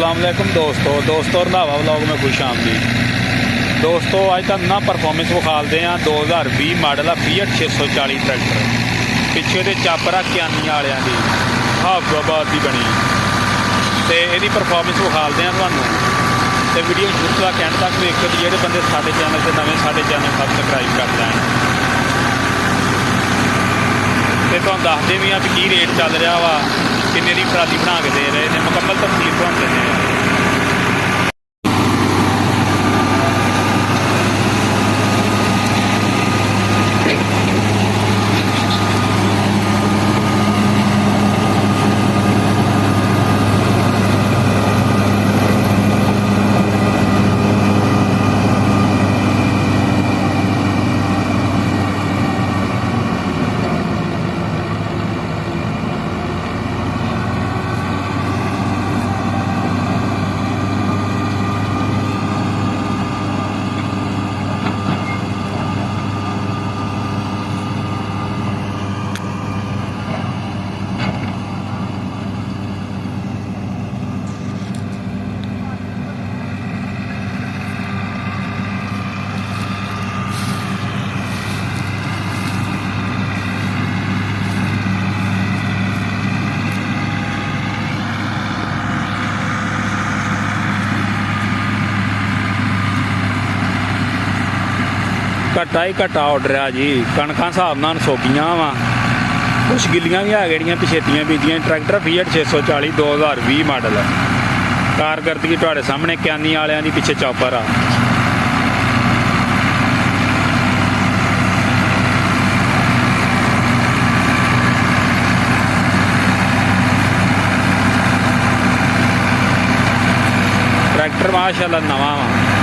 अस्सलाम वालेकुम दोस्तों रंधावा व्लॉग में खुश आमदीद। दोस्तों अज तुहानूं ना परफॉर्मेंस विखालते हैं 2020 मॉडल आ Fiat 640 ट्रैक्टर। पिछे दे चापर आ कियानिया वालियां दी हाफाबाद की बनी तो यदी परफॉर्मेंस विखालते हैं तुहानूं तो वीडियो शुरू तक एंड तक वेखो। जिहड़े बंदे साडे चैनल से नवें साडे चैनल सबसक्राइब कर लैण ते तुहानूं दसदे भी आ की रेट चल रहा वा, किन्ने दी ट्राली बना के दे रहे हैं, मुकम्मल तफसील तुहानूं दिंदे हैं। घट्टा ही घट्टा ऑर्डर आ जी। कणक हिसाब नाल सोगियां वा, कुछ गिल्लियां भी है गड़ियां पिछेतियां बीजियां। ट्रैक्टर Fiat 640 2020 मॉडल है। कारकर्दगी तुहाडे सामने कियानी वालियां दी पिछे चॉपर आ। ट्रैक्टर माशाअल्लाह नवां वा।